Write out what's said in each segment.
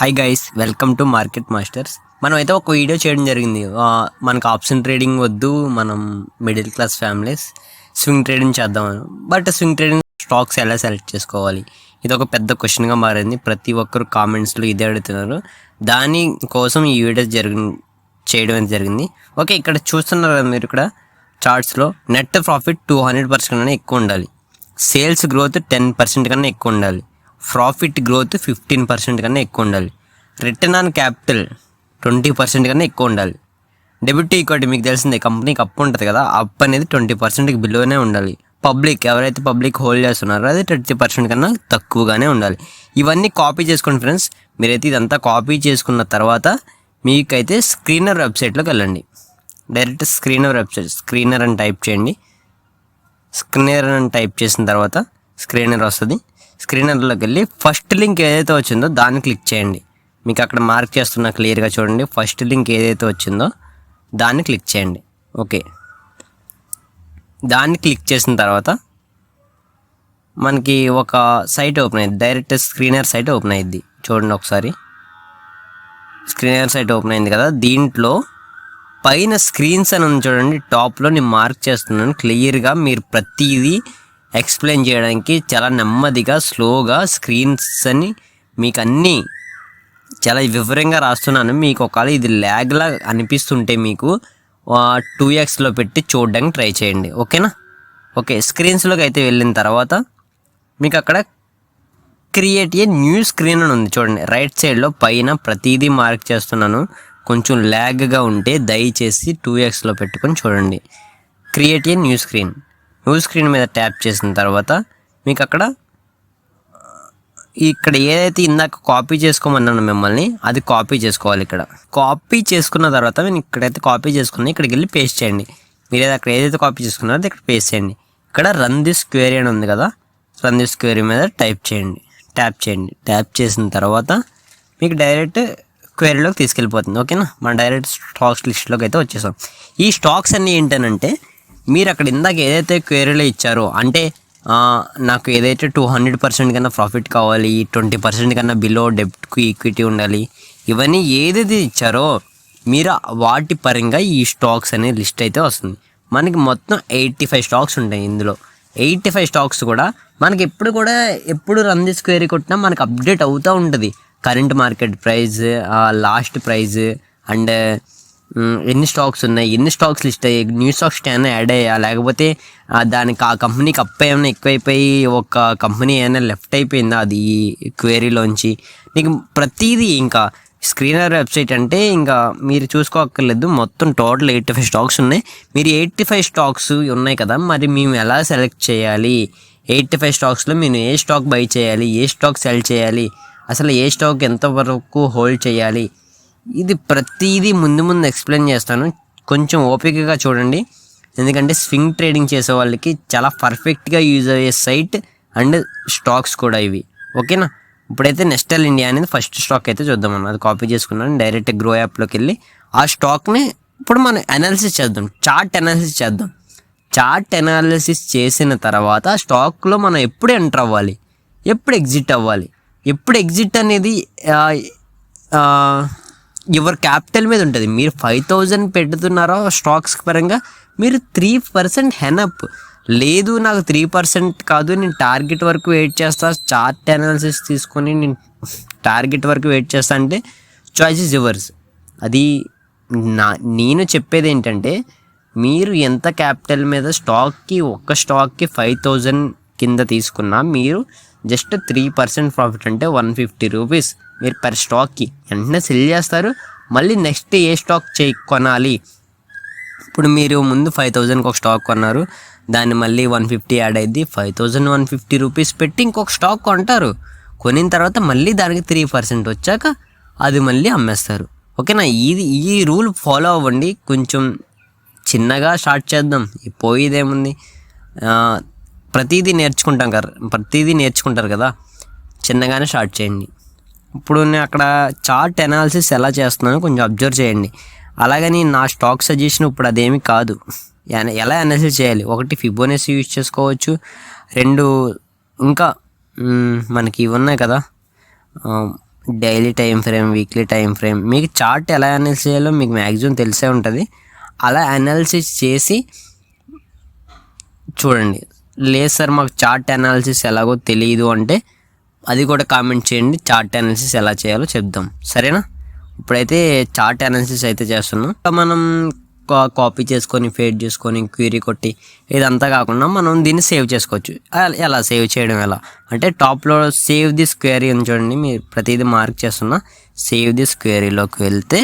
Hi guys, welcome to market masters. మనం అయితే ఒక వీడియో చేయడం జరిగింది. మనకు ఆప్షన్ ట్రేడింగ్ వద్దు, మనం middle class families swing trading చేద్దామని. బట్ స్వింగ్ ట్రేడింగ్ స్టాక్స్ ఎలా సెలెక్ట్ చేసుకోవాలి, ఇది ఒక పెద్ద క్వశ్చన్గా మారింది. ప్రతి ఒక్కరు కామెంట్స్లో ఇదే అడుగుతున్నారు. దానికోసం ఈ వీడియో చేయడం జరిగింది. ఓకే, ఇక్కడ చూస్తున్నారు మీరు, ఇక్కడ చార్ట్స్లో నెట్ ప్రాఫిట్ 200% కన్నా ఎక్కువ ఉండాలి, సేల్స్ గ్రోత్ 10% కన్నా ఎక్కువ ఉండాలి, ప్రాఫిట్ గ్రోత్ 15% కన్నా ఎక్కువ ఉండాలి, రిటర్న్ ఆన్ క్యాపిటల్ 20% కన్నా ఎక్కువ ఉండాలి, డెబిట్ ఈక్విటీ మీకు తెలిసిందే, కంపెనీకి అప్పు ఉంటుంది కదా, అప్పు అనేది 20%కి బిలోనే ఉండాలి, పబ్లిక్ ఎవరైతే పబ్లిక్ హోల్డ్ చేస్తున్నారో అది 30% కన్నా తక్కువగానే ఉండాలి. ఇవన్నీ కాపీ చేసుకోండి ఫ్రెండ్స్. మీరైతే ఇదంతా కాపీ చేసుకున్న తర్వాత మీకైతే స్క్రీనర్ వెబ్సైట్లోకి వెళ్ళండి. డైరెక్ట్ స్క్రీనర్ వెబ్సైట్, స్క్రీనర్ అని టైప్ చేయండి. స్క్రీనర్ అని టైప్ చేసిన తర్వాత స్క్రీనర్ వస్తుంది. స్క్రీనర్లోకి వెళ్ళి ఫస్ట్ లింక్ ఏదైతే వచ్చిందో దాన్ని క్లిక్ చేయండి. మీకు అక్కడ మార్క్ చేస్తున్నా క్లియర్గా చూడండి. ఫస్ట్ లింక్ ఏదైతే వచ్చిందో దాన్ని క్లిక్ చేయండి. ఓకే, దాన్ని క్లిక్ చేసిన తర్వాత మనకి ఒక సైట్ ఓపెన్ అయింది. డైరెక్ట్ స్క్రీనర్ సైట్ ఓపెన్ అయ్యింది. చూడండి ఒకసారి, స్క్రీనర్ సైట్ ఓపెన్ అయింది కదా. దీంట్లో పైన స్క్రీన్స్ అని ఉంది చూడండి, టాప్లో నేను మార్క్ చేస్తున్నాను క్లియర్గా. మీరు ప్రతిదీ ఎక్స్ప్లెయిన్ చేయడానికి చాలా నెమ్మదిగా స్లోగా స్క్రీన్స్ అని మీకు అన్నీ చాలా వివరంగా రాస్తున్నాను. మీకు ఒకవేళ ఇది ల్యాగ్లా అనిపిస్తుంటే మీకు 2xలో పెట్టి చూడడానికి ట్రై చేయండి. ఓకేనా? ఓకే, స్క్రీన్స్లోకి అయితే వెళ్ళిన తర్వాత మీకు అక్కడ క్రియేట్ ఏ న్యూ స్క్రీన్ అని ఉంది చూడండి. రైట్ సైడ్లో పైన ప్రతిదీ మార్క్ చేస్తున్నాను. కొంచెం ల్యాగ్గా ఉంటే దయచేసి 2xలో పెట్టుకొని చూడండి. క్రియేట్ ఏ న్యూ స్క్రీన్ మీద ట్యాప్ చేసిన తర్వాత మీకు అక్కడ ఇక్కడ ఏదైతే ఇందాక కాపీ చేసుకోమన్నాను మిమ్మల్ని, అది కాపీ చేసుకోవాలి. ఇక్కడ కాపీ చేసుకున్న తర్వాత నేను ఇక్కడైతే కాపీ చేసుకున్నా, ఇక్కడికి వెళ్ళి పేస్ట్ చేయండి. మీరు అక్కడ ఏదైతే కాపీ చేసుకున్నారో అది ఇక్కడ పేస్ట్ చేయండి. ఇక్కడ రన్ దిస్ క్వెరీ అని ఉంది కదా, రన్ దిస్ క్వెరీ మీద ట్యాప్ చేయండి. ట్యాప్ చేసిన తర్వాత మీకు డైరెక్ట్ క్వెరీలోకి తీసుకెళ్ళిపోతుంది. ఓకేనా? మన డైరెక్ట్ స్టాక్స్ లిస్ట్లోకి అయితే వచ్చేసాం. ఈ స్టాక్స్ అన్నీ ఏంటనంటే మీరు అక్కడ ఇందాక ఏదైతే క్వెరీలో ఇచ్చారో, అంటే నాకు ఏదైతే 200% కన్నా ప్రాఫిట్ కావాలి, 20% కన్నా బిలో డెబ్ట్కి ఈక్విటీ ఉండాలి, ఇవన్నీ ఏదైతే ఇచ్చారో మీరు వాటి పరంగా ఈ స్టాక్స్ అనే లిస్ట్ అయితే వస్తుంది. మనకి మొత్తం 85 స్టాక్స్ ఉంటాయి. ఇందులో 85 స్టాక్స్ కూడా మనకి ఎప్పుడు రన్ దిస్ క్వెరీ కొట్టినా మనకు అప్డేట్ అవుతూ ఉంటుంది. Current market price, last price, and ఎన్ని స్టాక్స్ ఉన్నాయి, ఎన్ని స్టాక్స్ లిస్ట్ అయ్యాయి, న్యూ స్టాక్స్ ఏమైనా యాడ్ అయ్యా, లేకపోతే దానికి ఆ కంపెనీకి అప్ ఏమైనా ఎక్కువైపోయి ఒక కంపెనీ ఏమైనా లెఫ్ట్ అయిపోయిందా అది క్వెరీలోంచి, నీకు ప్రతిదీ. ఇంకా స్క్రీనర్ వెబ్సైట్ అంటే ఇంకా మీరు చూసుకోక్కర్లేదు. మొత్తం టోటల్ 85 స్టాక్స్ ఉన్నాయి. మీరు 85 స్టాక్స్ ఉన్నాయి కదా, మరి మేము ఎలా సెలెక్ట్ చేయాలి? 85 స్టాక్స్లో మేము ఏ స్టాక్ బై చేయాలి, ఏ స్టాక్ సెల్ చేయాలి, అసలు ఏ స్టాక్ ఎంతవరకు హోల్డ్ చేయాలి, ఇది ప్రతిదీ ముందు ఎక్స్ప్లెయిన్ చేస్తాను. కొంచెం ఓపికగా చూడండి, ఎందుకంటే స్వింగ్ ట్రేడింగ్ చేసే వాళ్ళకి చాలా పర్ఫెక్ట్గా యూజ్ అయ్యే సైట్ అండ్ స్టాక్స్ కూడా ఇవి. ఓకేనా? ఇప్పుడైతే నెస్టల్ ఇండియా అనేది ఫస్ట్ స్టాక్ అయితే చూద్దాం. అది కాపీ చేసుకున్నాను. డైరెక్ట్ గ్రో యాప్లోకి వెళ్ళి ఆ స్టాక్ని ఇప్పుడు మనం అనాలిసిస్ చేద్దాం. చార్ట్ అనాలిసిస్ చేసిన తర్వాత స్టాక్లో మనం ఎప్పుడు ఎంటర్ అవ్వాలి, ఎప్పుడు ఎగ్జిట్ అవ్వాలి. ఎప్పుడు ఎగ్జిట్ అనేది యువర్ క్యాపిటల్ మీద ఉంటుంది. మీరు 5,000 పెడుతున్నారో స్టాక్స్ పరంగా, మీరు 3% హెనప్ లేదు, నాకు 3% కాదు, నేను టార్గెట్ వరకు వెయిట్ చేస్తా, చార్ట్ అనాలిసిస్ తీసుకొని నేను టార్గెట్ వరకు వెయిట్ చేస్తా అంటే చాయిస్ ఇస్ యువర్స్. అది నేను చెప్పేది ఏంటంటే, మీరు ఎంత క్యాపిటల్ మీద ఒక్క స్టాక్కి 5,000 కింద తీసుకున్నా మీరు జస్ట్ 3% ప్రాఫిట్ అంటే 150 రూపీస్ మీరు పర్ స్టాక్కి వెంటనే సెల్ చేస్తారు. మళ్ళీ నెక్స్ట్ ఏ స్టాక్ కొనాలి, ఇప్పుడు మీరు ముందు 5,000కి ఒక స్టాక్ కొన్నారు, దాన్ని మళ్ళీ 150 యాడ్ అయ్యింది, 5,150 రూపీస్ పెట్టి ఇంకొక స్టాక్ కొంటారు. కొనిన తర్వాత మళ్ళీ దానికి 3% వచ్చాక అది మళ్ళీ అమ్మేస్తారు. ఓకేనా? ఈ రూల్ ఫాలో అవ్వండి. కొంచెం చిన్నగా స్టార్ట్ చేద్దాం, పోయేదేముంది, ప్రతిదీ నేర్చుకుంటారు కదా, చిన్నగానే స్టార్ట్ చేయండి. ఇప్పుడు నేను అక్కడ చార్ట్ అనాలిసిస్ ఎలా చేస్తున్నానో కొంచెం అబ్జర్వ్ చేయండి. అలాగని నా స్టాక్ సజెషన్ ఇప్పుడు అదేమి కాదు. ఎలా అనాలిసిస్ చేయాలి, 1 ఫిబోనసీ యూజ్ చేసుకోవచ్చు, 2 ఇంకా మనకి ఇవి ఉన్నాయి కదా, daily time frame, weekly time frame, మీకు చార్ట్ ఎలా అనాలిసిస్ చేయాలో మీకు మ్యాక్సిమం తెలిసే ఉంటుంది. అలా అనాలిసిస్ చేసి చూడండి. లేదు సార్ మాకు చార్ట్ అనాలిసిస్ ఎలాగో తెలియదు అంటే అది కూడా కామెంట్ చేయండి, చార్ట్ అనాలిసిస్ ఎలా చేయాలో చెప్దాం, సరేనా? ఇప్పుడైతే చార్ట్ అనాలిసిస్ అయితే చేస్తున్నాం. మనం కాపీ చేసుకొని ఫేడ్ చేసుకొని క్వెరీ కొట్టి ఇదంతా కాకుండా మనం దీన్ని సేవ్ చేసుకోవచ్చు. ఎలా సేవ్ చేయడం ఎలా అంటే టాప్లో సేవ్ దిస్ క్వెరీ అని చూడండి. మీరు ప్రతిదీ మార్క్ చేస్తున్నా సేవ్ దిస్ క్వెరీలోకి వెళ్తే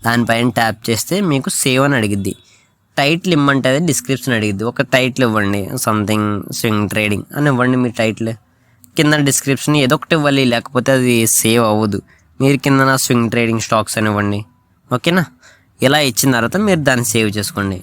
దానిపైన ట్యాప్ చేస్తే మీకు సేవ్ అని అడిగిద్ది. టైటిల్ ఇమ్మంటే అది డిస్క్రిప్షన్ అడిగిద్ది. ఒక టైటిల్ ఇవ్వండి, సంథింగ్ స్వింగ్ ట్రేడింగ్ అని ఇవ్వండి. మీ టైటిల్ కింద డిస్క్రిప్షన్ ఏదో ఒకటి ఇవ్వాలి, లేకపోతే అది సేవ్ అవ్వదు. మీరు కింద స్వింగ్ ట్రేడింగ్ స్టాక్స్ అని ఇవ్వండి, ఓకేనా? ఇలా ఇచ్చిన తర్వాత మీరు దాన్ని సేవ్ చేసుకోండి.